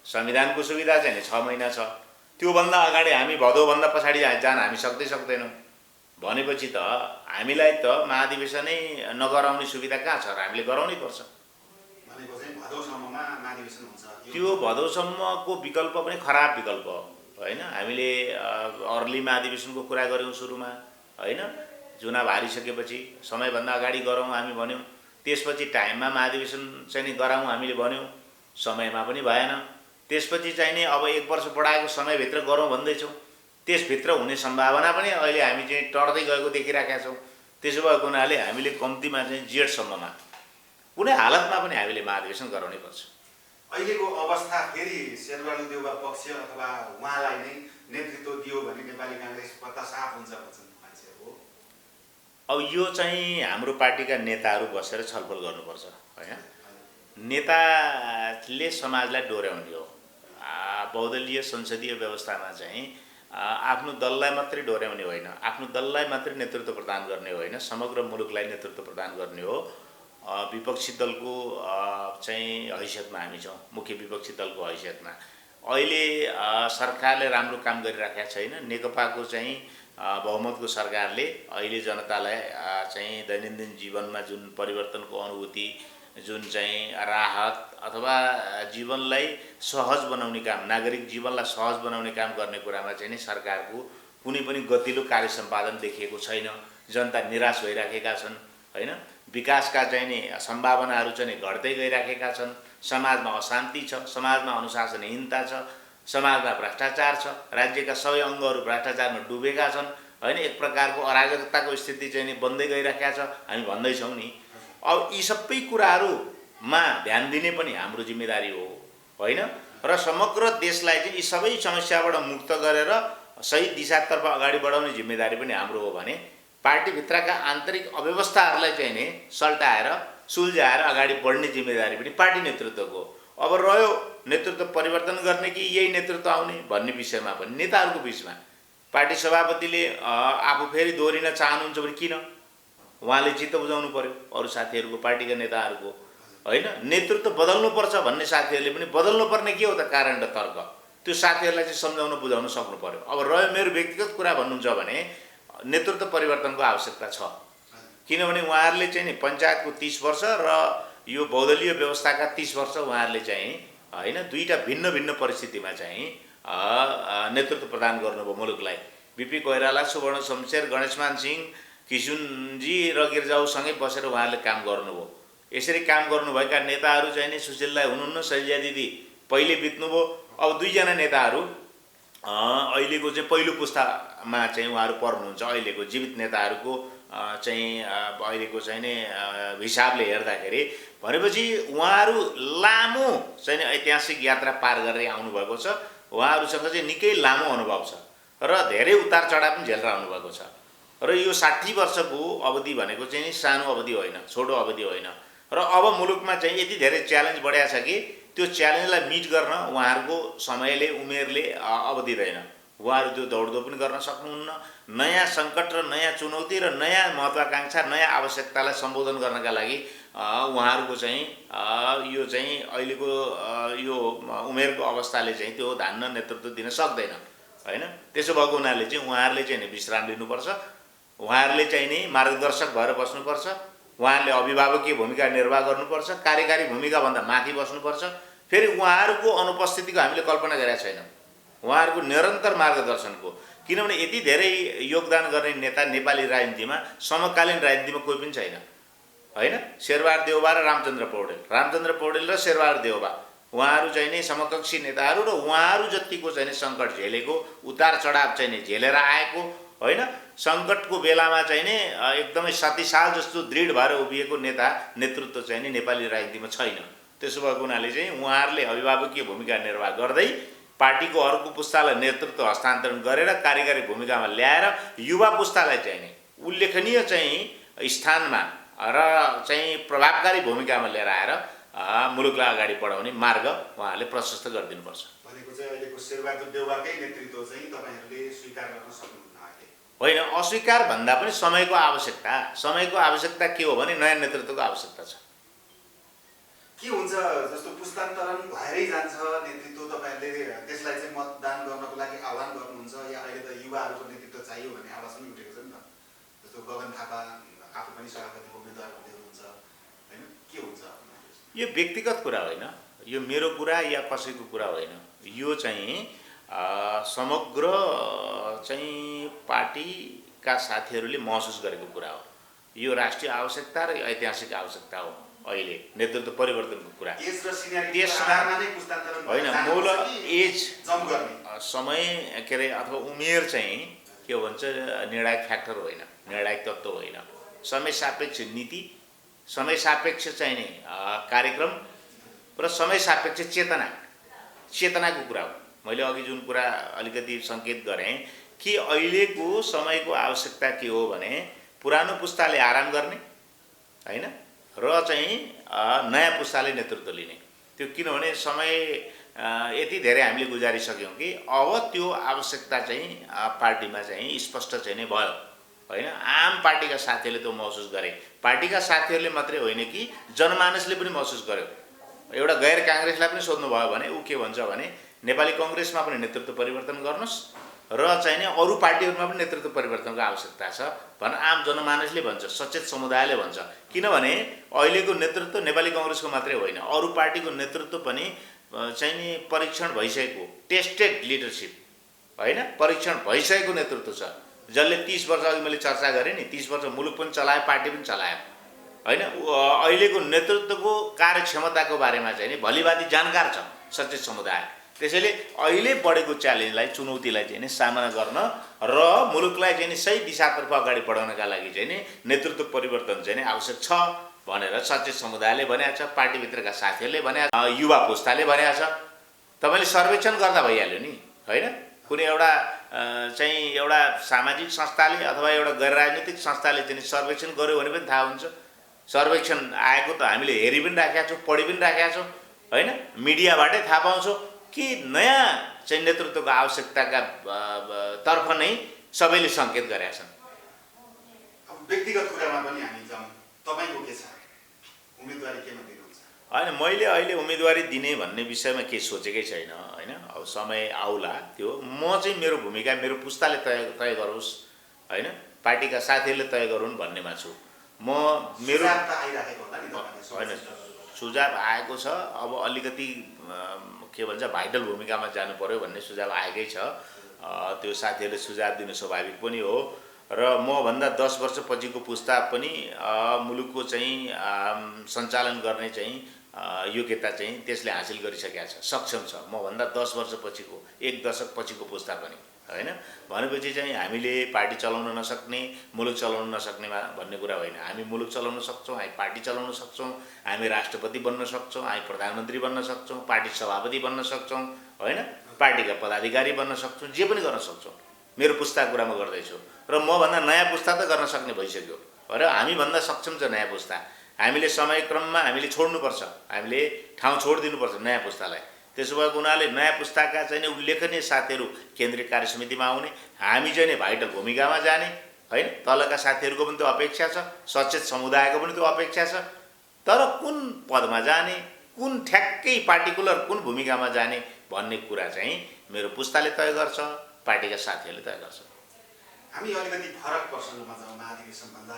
संविधानको सुविधा चाहिँ नि 6 महिना छ। त्योभन्दा अगाडि हामी भदौभन्दा पछाडि जान हामी सक्दैनौँ। भनेपछि त हामीलाई त महाधिवेशनै नगराउने सुविधा कहाँ छ र? हामीले गराउनै पर्छ। भनेको चाहिँ भदौसम्ममा महाधिवेशन हुन्छ। त्यो भदौसम्मको विकल्प पनि खराब विकल्प हो, होइन? हामीले अर्ली महाधिवेशनको कुरा गऱ्यौँ सुरुमा, होइन? चुनाव हारिसकेपछि समयभन्दा अगाडि गरौँ हामी भन्यौँ। त्यसपछि टाइममा महाधिवेशन चाहिँ नि गराउँ हामीले भन्यौँ, समयमा पनि भएन। त्यसपछि चाहिँ नि अब 1 वर्ष बढाएको समयभित्र गरौँ भन्दैछौँ। त्यसभित्र हुने सम्भावना पनि अहिले हामी चाहिँ टर्दै गएको देखिराखेका छौँ। त्यसो भएको हुनाले हामीले कम्तीमा चाहिँ जेठसम्ममा कुनै हालतमा पनि हामीले महाधिवेशन गराउनै पर्छ। अहिलेको अवस्था फेरि शेरबहादुर देउवा पक्ष अथवा उहाँलाई नै नेतृत्व दियो भने नेपाली काङ्ग्रेस पत्ता साफ हुन्छ भन्छन् मान्छेहरू। अब यो चाहिँ हाम्रो पार्टीका नेताहरू बसेर छलफल गर्नुपर्छ, होइन? नेताले समाजलाई डोर्याउने हो। बहुदलीय संसदीय व्यवस्थामा चाहिँ आफ्नो दललाई मात्रै डोर्याउने होइन, आफ्नो दललाई मात्रै नेतृत्व प्रदान गर्ने होइन, समग्र मुलुकलाई नेतृत्व प्रदान गर्ने हो। विपक्षी दलको चाहिँ हैसियतमा हामी छौँ, मुख्य विपक्षी दलको हैसियतमा। अहिले सरकारले राम्रो काम गरिराखेका छैन। नेकपाको चाहिँ बहुमतको सरकारले अहिले जनतालाई चाहिँ दैनन्दिन जीवनमा जुन परिवर्तनको अनुभूति, जुन चाहिँ राहत अथवा जीवनलाई सहज बनाउने काम, नागरिक जीवनलाई सहज बनाउने काम गर्ने कुरामा चाहिँ नि सरकारको कुनै पनि गतिलो कार्य सम्पादन देखिएको छैन। जनता निराश भइराखेका छन्, होइन? विकासका चाहिँ नि सम्भावनाहरू चाहिँ घट्दै गइराखेका छन्। समाजमा अशान्ति छ, समाजमा अनुशासनहीनता छ, समाजमा भ्रष्टाचार छ, राज्यका सबै अङ्गहरू भ्रष्टाचारमा डुबेका छन्, होइन? एक प्रकारको अराजकताको स्थिति चाहिँ नि बन्दै गइराखेका छ। हामी भन्दैछौँ नि, अब यी सबै कुराहरू मा ध्यान दिने पनि हाम्रो जिम्मेदारी हो होइन। र समग्र देशलाई चाहिँ यी सबै समस्याबाट मुक्त गरेर सही दिशातर्फ अगाडि बढाउने जिम्मेदारी पनि हाम्रो हो भने पार्टीभित्रका आन्तरिक अव्यवस्थाहरूलाई चाहिँ नि सल्टाएर सुल्झाएर अगाडि बढ्ने जिम्मेदारी पनि पार्टी नेतृत्वको। अब रह्यो नेतृत्व परिवर्तन गर्ने कि यही नेतृत्व आउने भन्ने विषयमा पनि नेताहरूको बिचमा पार्टी सभापतिले आफू फेरि दोहोरिन चाहनुहुन्छ भने किन उहाँले चित्त बुझाउनु पर्यो अरू साथीहरूको, पार्टीका नेताहरूको होइन। नेतृत्व बदल्नुपर्छ भन्ने साथीहरूले पनि बदल्नुपर्ने के हो त कारण र तर्क, त्यो साथीहरूलाई चाहिँ सम्झाउन बुझाउन सक्नु पर्यो। अब रह्यो मेरो व्यक्तिगत कुरा भन्नुहुन्छ भने नेतृत्व परिवर्तनको आवश्यकता छ, किनभने उहाँहरूले चाहिँ नि पञ्चायतको 30 वर्ष र यो बहुदलीय व्यवस्थाका 30 वर्ष उहाँहरूले चाहिँ होइन दुईटा भिन्न भिन्न परिस्थितिमा चाहिँ नेतृत्व प्रदान गर्नुभयो मुलुकलाई। बिपी कोइराला, सुवर्ण शमशेर, गणेशमान सिंह, किशुनजी र गिर्जाऊसँगै बसेर उहाँहरूले काम गर्नुभयो। यसरी काम गर्नुभएका नेताहरू चाहिँ नि सुशीललाई हुनुहुन्न, शैलजा दिदी पहिले बित्नुभयो। अब दुईजना नेताहरू अहिलेको चाहिँ पहिलो पुस्तामा चाहिँ उहाँहरू पर्नुहुन्छ। अहिलेको जीवित नेताहरूको चाहिँ अहिलेको चाहिँ नि हिसाबले हेर्दाखेरि भनेपछि उहाँहरू लामो चाहिँ ऐतिहासिक यात्रा पार गरेर आउनुभएको छ। उहाँहरूसँग चाहिँ निकै लामो अनुभव छ र धेरै उतार चढाव पनि झेलेर आउनुभएको छ। र यो 60 वर्षको अवधि भनेको चाहिँ नि सानो अवधि होइन, छोटो अवधि होइन। र अब मुलुकमा चाहिँ यति धेरै च्यालेन्ज बढाएको छ कि त्यो च्यालेन्जलाई मिट गर्न उहाँहरूको समयले, उमेरले अवधिदैन। उहाँहरू त्यो दौडधोप पनि गर्न सक्नुहुन्न। नयाँ सङ्कट र नयाँ चुनौती र नयाँ महत्त्वाकांक्षा, नयाँ आवश्यकतालाई सम्बोधन गर्नका लागि उहाँहरूको चाहिँ यो चाहिँ अहिलेको यो उमेरको अवस्थाले चाहिँ त्यो धान्न नेतृत्व दिन सक्दैन होइन। त्यसो भएको हुनाले चाहिँ उहाँहरूले चाहिँ विश्राम लिनुपर्छ। उहाँहरूले चाहिँ नि मार्गदर्शक भएर बस्नुपर्छ। उहाँहरूले अभिभावकीय भूमिका निर्वाह गर्नुपर्छ। कार्यकारी भूमिकाभन्दा माथि बस्नुपर्छ। फेरि उहाँहरूको अनुपस्थितिको हामीले कल्पना गरेका छैनौँ, उहाँहरूको निरन्तर मार्गदर्शनको। किनभने यति धेरै योगदान गर्ने नेता नेपाली राजनीतिमा, समकालीन राजनीतिमा कोही पनि छैन होइन। शेरबहादुर देउवा र रामचन्द्र पौडेल र शेरबहादुर देउवा उहाँहरू चाहिँ नि समकक्षी नेताहरू र उहाँहरू जतिको चाहिँ सङ्कट झेलेको, उतार चढाव चाहिँ नि झेलेर आएको होइन। सङ्कटको बेलामा चाहिँ नि एकदमै शक्तिशाल जस्तो दृढ भएर उभिएको नेतृत्व चाहिँ नि नेपाली राजनीतिमा छैन। त्यसो भएको हुनाले चाहिँ उहाँहरूले अभिभावकीय भूमिका निर्वाह गर्दै पार्टीको अर्को पुस्तालाई नेतृत्व हस्तान्तरण गरेर कार्यकारी भूमिकामा ल्याएर युवा पुस्तालाई चाहिँ नि उल्लेखनीय चाहिँ स्थानमा र चाहिँ प्रभावकारी भूमिकामा लिएर आएर मुलुकलाई अगाडि बढाउने मार्ग उहाँहरूले प्रशस्त गरिदिनुपर्छ। भनेको चाहिँ अहिलेको शेरबहादुर देउवाकै नेतृत्व चाहिँ तपाईहरुले स्वीकार गर्न सक्नुहुन्न अहिले? होइन, अस्वीकार भन्दा पनि समयको आवश्यकता के हो भने नयाँ नेतृत्वको आवश्यकता छ। के हुन्छ जस्तो पुस्तान्तरण भएरै जान्छ नेतृत्व, तपाईहरुले त्यसलाई चाहिँ मतदान गर्नको लागि आह्वान गर्नुहुन्छ या अहिले त युवाहरूको नेतृत्व चाहियो भन्ने आवाज पनि उठेको छ नि त। जस्तो गगन थापा आफू पनि सभापतिको उम्मेदवार हुँदै हुनुहुन्छ हैन, के हुन्छ? यो व्यक्तिगत कुरा होइन, यो मेरो कुरा या कसैको कुरा होइन। यो चाहिँ समग्र चाहिँ पार्टीका साथीहरूले महसुस गरेको कुरा हो। यो राष्ट्रिय आवश्यकता र ऐतिहासिक आवश्यकता हो। अहिले नेतृत्व परिवर्तनको कुरा होइन, मूल एज समय के अरे अथवा उमेर चाहिँ के भन्छ निर्णायक फ्याक्टर होइन, निर्णायक तत्त्व होइन। समय सापेक्ष नीति, समय सापेक्ष चाहिँ नि कार्यक्रम र समय सापेक्ष चेतनाको कुरा हो। मैले अघि जुन कुरा अलिकति सङ्केत गरेँ कि अहिलेको समयको आवश्यकता के हो भने पुरानो पुस्ताले आराम गर्ने होइन र चाहिँ नयाँ पुस्ताले नेतृत्व लिने। त्यो किनभने समय यति धेरै हामीले गुजारिसक्यौँ कि अब त्यो आवश्यकता चाहिँ पार्टीमा चाहिँ स्पष्ट चाहिँ नै भयो होइन। आम पार्टीका साथीहरूले त्यो महसुस गरे, पार्टीका साथीहरूले मात्रै होइन कि जनमानसले पनि महसुस गर्यो। एउटा गैर काङ्ग्रेसलाई पनि सोध्नुभयो भने ऊ के भन्छ भने नेपाली कङ्ग्रेसमा पनि नेतृत्व परिवर्तन गर्नुहोस् र चाहिँ नि अरू पार्टीहरूमा पनि नेतृत्व परिवर्तनको आवश्यकता छ भनेर आम जनमानसले भन्छ, सचेत समुदायले भन्छ। किनभने अहिलेको नेतृत्व नेपाली कङ्ग्रेसको मात्रै होइन, अरू पार्टीको नेतृत्व पनि चाहिँ नि परीक्षण भइसकेको, टेस्टेड लिडरसिप होइन, परीक्षण भइसकेको नेतृत्व छ। जसले 30 वर्ष अघि मैले चर्चा गरेँ नि, 30 वर्ष मुलुक पनि चलायो, पार्टी पनि चलायो होइन। अहिलेको नेतृत्वको कार्यक्षमताको बारेमा चाहिँ नि भलिभाँति जानकार छ सचेत समुदाय। त्यसैले अहिले बढेको च्यालेन्जलाई, चुनौतीलाई चाहिँ नि सामना गर्न र मुलुकलाई चाहिँ नि सही दिशातर्फ अगाडि बढाउनका लागि चाहिँ नि नेतृत्व परिवर्तन चाहिँ नि आवश्यक छ भनेर सचेत समुदायले भनेको छ, पार्टीभित्रका साथीहरूले भनेको छ, युवा पुस्ताले भनेको छ। तपाईँले सर्वेक्षण गर्दा भइहाल्यो नि, होइन? कुनै एउटा चाहिँ एउटा सामाजिक संस्थाले अथवा एउटा गैर राजनीतिक संस्थाले चाहिँ सर्वेक्षण गर्यो भने पनि थाहा हुन्छ। सर्वेक्षण आएको त हामीले हेरि पनि राखेका छौँ, पढि पनि राखेका छौँ, होइन? मिडियाबाटै थाहा पाउँछौँ कि नयाँ चाहिँ नेतृत्वको आवश्यकताका तर्फ नै सबैले सङ्केत गरेका छन्। अब व्यक्तिगत कुरामा पनि हामी जाउँ, तपाईँको के छ, उम्मेदवारी केमा दिनुहुन्छ? होइन, मैले अहिले उम्मेदवारी दिने भन्ने विषयमा केही सोचेकै छैन, होइन? अब समय आउला त्यो। म चाहिँ मेरो भूमिका मेरो पुस्ताले तय गरोस्, होइन? पार्टीका साथीहरूले तय गरून् भन्नेमा छु म। मेरो होइन, सुझाव आएको छ। अब अलिकति के भन्छ भाइटल भूमिकामा जानु पर्यो भन्ने सुझाव आएकै छ। त्यो साथीहरूले सुझाव दिनु स्वाभाविक पनि हो। र मभन्दा 10 वर्ष पछिको पुस्ता पनि मुलुकको चाहिँ सञ्चालन गर्ने चाहिँ योग्यता चाहिँ त्यसले हासिल गरिसकेका छ, सक्षम छ। मभन्दा 10 वर्ष पछिको, 1 दशक पछिको पुस्ता पनि, होइन? भनेपछि चाहिँ हामीले पार्टी चलाउन नसक्ने, मुलुक चलाउन नसक्नेमा भन्ने कुरा होइन। हामी मुलुक चलाउन सक्छौँ, हामी पार्टी चलाउन सक्छौँ, हामी राष्ट्रपति बन्न सक्छौँ, हामी प्रधानमन्त्री बन्न सक्छौँ, पार्टी सभापति बन्न सक्छौँ, होइन? पार्टीका पदाधिकारी बन्न सक्छौँ, जे पनि गर्न सक्छौँ। मेरो पुस्ताको कुरा म गर्दैछु। र मभन्दा नयाँ पुस्ता त गर्न सक्ने भइसक्यो, र हामीभन्दा सक्षम छ नयाँ पुस्ता। हामीले समयक्रममा हामीले छोड्नुपर्छ, हामीले ठाउँ छोडिदिनुपर्छ नयाँ पुस्तालाई। त्यसो भएको हुनाले नयाँ पुस्ताका चाहिँ उल्लेखनीय साथीहरू केन्द्रीय कार्य समितिमा आउने, हामी चाहिँ भाइटल भूमिकामा जाने, होइन? तलका साथीहरूको पनि त्यो अपेक्षा छ, सचेत समुदायको पनि त्यो अपेक्षा छ। तर कुन पदमा जाने, कुन ठ्याक्कै पार्टिकुलर कुन भूमिकामा जाने भन्ने कुरा चाहिँ मेरो पुस्ताले तय गर्छ, पार्टीका साथीहरूले तय गर्छ। हामी अलिकति फरक प्रसङ्गमा जाउँ, महाधिवेशनभन्दा।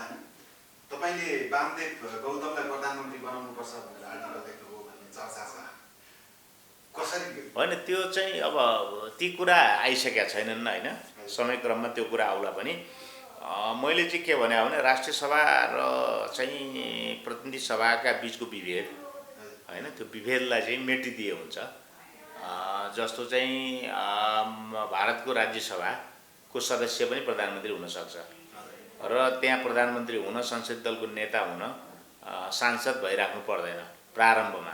तपाईँले वामदेव गौतमलाई प्रधानमन्त्री बनाउनुपर्छ भनेर आर्टिकल लेख्नुभयो भन्ने चर्चा छ, कसरी? होइन, त्यो चाहिँ अब ती कुरा आइसकेका छैनन्, होइन? समयक्रममा त्यो कुरा आउला पनि। मैले चाहिँ के भने राष्ट्रिय सभा र चाहिँ प्रतिनिधि सभाका बिचको विभेद, होइन? त्यो विभेदलाई चाहिँ मेटिदिए हुन्छ। जस्तो चाहिँ भारतको राज्यसभाको सदस्य पनि प्रधानमन्त्री हुनसक्छ, र त्यहाँ प्रधानमन्त्री हुन, संसदीय दलको नेता हुन सांसद भइराख्नु पर्दैन प्रारम्भमा।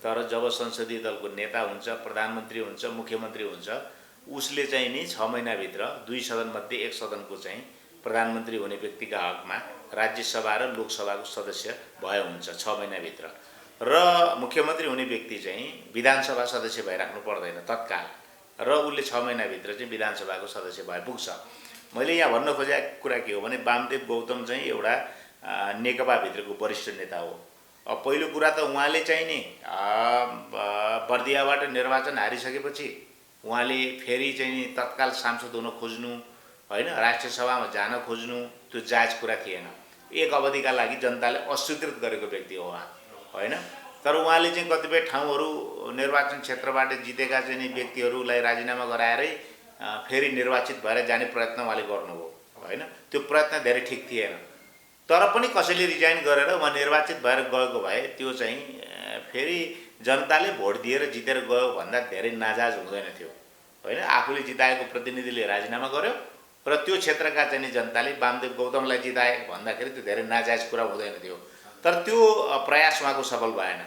तर जब संसदीय दलको नेता हुन्छ, प्रधानमन्त्री हुन्छ, मुख्यमन्त्री हुन्छ, उसले चाहिँ नि 6 महिनाभित्र 2 सदनमध्ये 1 सदनको चाहिँ प्रधानमन्त्री हुने व्यक्तिका हकमा राज्यसभा र लोकसभाको सदस्य भए हुन्छ 6 महिनाभित्र। र मुख्यमन्त्री हुने व्यक्ति चाहिँ विधानसभा सदस्य भइराख्नु पर्दैन तत्काल, र उसले 6 महिनाभित्र चाहिँ विधानसभाको सदस्य भए पुग्छ। मैले यहाँ भन्न खोजेको कुरा के हो भने वामदेव गौतम चाहिँ एउटा नेकपाभित्रको वरिष्ठ नेता हो। अब पहिलो कुरा त उहाँले चाहिँ नि बर्दियाबाट निर्वाचन हारिसकेपछि उहाँले फेरि चाहिँ नि तत्काल सांसद हुन खोज्नु, होइन? राष्ट्रिय सभामा जान खोज्नु, त्यो जायज कुरा थिएन। एक अवधिका लागि जनताले अस्वीकृत गरेको व्यक्ति हो उहाँ, होइन? तर उहाँले चाहिँ कतिपय ठाउँहरू निर्वाचन क्षेत्रबाट जितेका चाहिँ नि व्यक्तिहरूलाई राजीनामा गराएरै फेरि निर्वाचित भएर जाने प्रयत्न उहाँले गर्नुभयो, होइन? त्यो प्रयत्न धेरै ठिक थिएन। तर पनि कसैले रिजाइन गरेर उहाँ निर्वाचित भएर गएको भए त्यो चाहिँ फेरि जनताले भोट दिएर जितेर गयो भन्दा धेरै नाजायज हुँदैन थियो, होइन? आफूले जिताएको प्रतिनिधिले राजीनामा गर्यो र त्यो क्षेत्रका चाहिँ जनताले वामदेव गौतमलाई जिताए भन्दाखेरि त्यो धेरै नाजायज कुरा हुँदैन थियो। तर त्यो प्रयास उहाँको सफल भएन।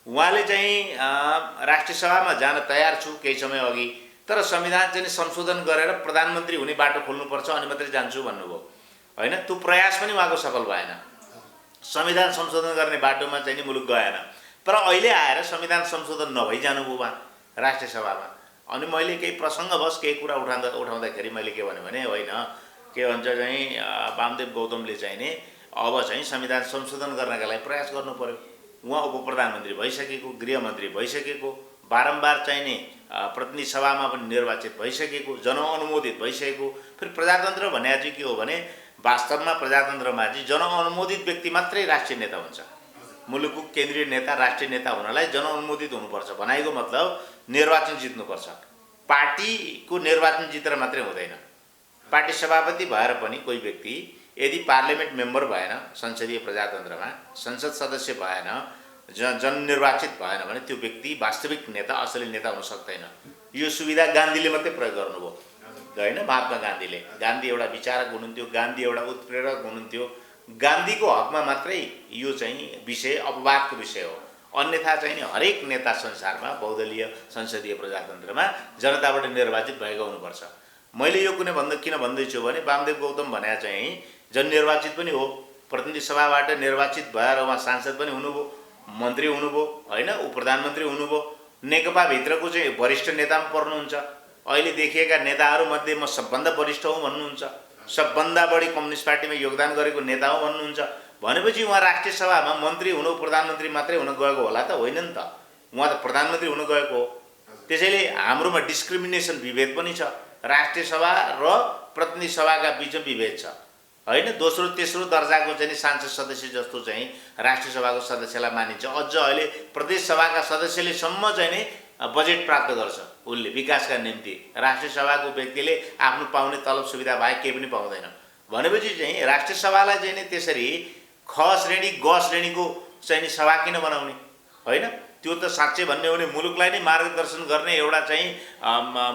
उहाँले चाहिँ राष्ट्रिय सभामा जान तयार छु केही समय अघि, तर संविधान चाहिँ संशोधन गरेर प्रधानमन्त्री हुने बाटो खोल्नुपर्छ अनि मात्रै जान्छु भन्नुभयो, होइन? त्यो प्रयास पनि उहाँको सफल भएन। संविधान संशोधन गर्ने बाटोमा चाहिँ मुलुक गएन। तर अहिले आएर संविधान संशोधन नभई जानुभयो उहाँ राष्ट्रिय सभामा। अनि मैले केही प्रसङ्गवश केही कुरा उठाउँदाखेरि मैले के भने होइन, के भन्छ चाहिँ वामदेव गौतमले चाहिँ नि अब चाहिँ संविधान संशोधन गर्नका लागि प्रयास गर्नु पर्यो। उहाँ उपप्रधानमन्त्री भइसकेको, गृहमन्त्री भइसकेको, बारम्बार चाहिँ नि प्रतिनिधि सभामा पनि निर्वाचित भइसकेको, जनअनुमोदित भइसकेको। फेरि प्रजातन्त्र भने चाहिँ के हो भने वास्तवमा प्रजातन्त्रमा चाहिँ जनअनुमोदित व्यक्ति मात्रै राष्ट्रिय नेता हुन्छ। मुलुकको केन्द्रीय नेता, राष्ट्रिय नेता हुनलाई जनअनुमोदित हुनुपर्छ। भनाइको मतलब निर्वाचन जित्नुपर्छ। पार्टीको निर्वाचन जितेर मात्रै हुँदैन। पार्टी सभापति भएर पनि कोही व्यक्ति यदि पार्लियामेन्ट मेम्बर भएन, संसदीय प्रजातन्त्रमा संसद सदस्य भएन, जननिर्वाचित भएन भने त्यो व्यक्ति वास्तविक नेता, असली नेता हुन सक्दैन। यो सुविधा गान्धीले मात्रै प्रयोग गर्नुभयो, होइन? महात्मा गान्धीले। गान्धी एउटा विचारक हुनुहुन्थ्यो, गान्धी एउटा उत्प्रेरक हुनुहुन्थ्यो, गान्धीको हकमा मात्रै यो चाहिँ विषय अपवादको विषय हो। अन्यथा चाहिँ नि हरेक नेता संसारमा बहुदलीय संसदीय प्रजातन्त्रमा जनताबाट निर्वाचित भएको हुनुपर्छ। मैले यो किन भन्दैछु भने वामदेव गौतम भने चाहिँ जननिर्वाचित पनि हो, प्रतिनिधि सभाबाट निर्वाचित भएर उहाँ सांसद पनि हुनुभयो, मन्त्री हुनुभयो होइन, उप प्रधानमन्त्री हुनुभयो, नेकपाभित्रको चाहिँ वरिष्ठ नेतामा पर्नुहुन्छ। अहिले देखिएका नेताहरूमध्ये म सबभन्दा वरिष्ठ हुँ भन्नुहुन्छ, सबभन्दा बढी कम्युनिस्ट पार्टीमा योगदान गरेको नेता हो भन्नुहुन्छ। भनेपछि उहाँ राष्ट्रिय सभामा मन्त्री हुनु प्रधानमन्त्री मात्रै हुन गएको होला त? होइन नि त, उहाँ त प्रधानमन्त्री हुन गएको हो। त्यसैले हाम्रोमा डिस्क्रिमिनेसन विभेद पनि छ, राष्ट्रिय सभा र प्रतिनिधि सभाका बिचमा विभेद छ होइन। दोस्रो तेस्रो दर्जाको चाहिँ सांसद सदस्य जस्तो चाहिँ राष्ट्रिय सभाको सदस्यलाई मानिन्छ। अझ अहिले प्रदेश सभाका सदस्यले सम्म चाहिँ नि बजेट प्राप्त गर्छ उसले विकासका निम्ति। राष्ट्रिय सभाको व्यक्तिले आफ्नो पाउने तलब सुविधा बाहेक केही पनि पाउँदैन। भनेपछि चाहिँ राष्ट्रिय सभालाई चाहिँ नि त्यसरी ख श्रेणी ग श्रेणीको चाहिँ नि सभा किन बनाउने होइन? त्यो त साँच्चै भन्ने हो भने मुलुकलाई नै मार्गदर्शन गर्ने एउटा चाहिँ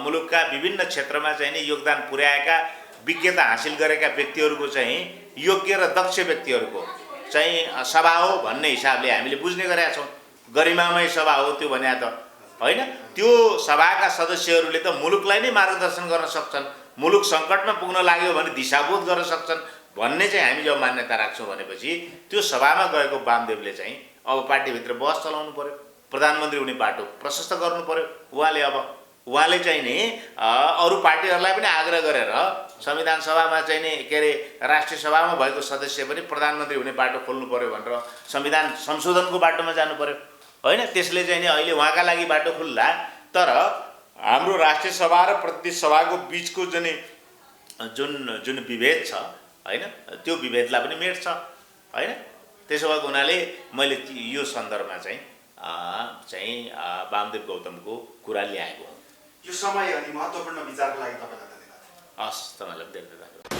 मुलुकका विभिन्न क्षेत्रमा चाहिँ नि योगदान पुर्याएका विज्ञता हासिल गरेका व्यक्तिहरूको चाहिँ योग्य र दक्ष व्यक्तिहरूको चाहिँ सभा हो भन्ने हिसाबले हामीले बुझ्ने गरेका छौँ। गरिमामय सभा हो त्यो भने त होइन। त्यो सभाका सदस्यहरूले त मुलुकलाई नै मार्गदर्शन गर्न सक्छन्, मुलुक सङ्कटमा पुग्न लाग्यो भने दिशाबोध गर्न सक्छन् भन्ने चाहिँ हामी जब मान्यता राख्छौँ भनेपछि त्यो सभामा गएको वामदेवले चाहिँ अब पार्टीभित्र बहस चलाउनु पर्यो, प्रधानमन्त्री हुने बाटो प्रशस्त गर्नु पर्यो। उहाँले चाहिँ नि अरू पार्टीहरूलाई पनि आग्रह गरेर संविधान सभामा चाहिँ नि के अरे राष्ट्रिय सभामा भएको सदस्य पनि प्रधानमन्त्री हुने बाटो खोल्नु पर्यो भनेर संविधान संशोधनको बाटोमा जानु पर्यो होइन। त्यसले चाहिँ नि अहिले उहाँका लागि बाटो खुल्ला। तर हाम्रो राष्ट्रिय सभा र प्रतिनिधि सभाको बिचको जुन विभेद छ होइन, त्यो विभेदलाई पनि मेट्छ होइन। त्यसो भएको हुनाले मैले यो सन्दर्भमा चाहिँ वामदेव गौतमको कुरा ल्याएको। यो समय अनि महत्त्वपूर्ण विचारको लागि तपाईँलाई धन्यवाद। हस्, तपाईँलाई धेरै धन्यवाद।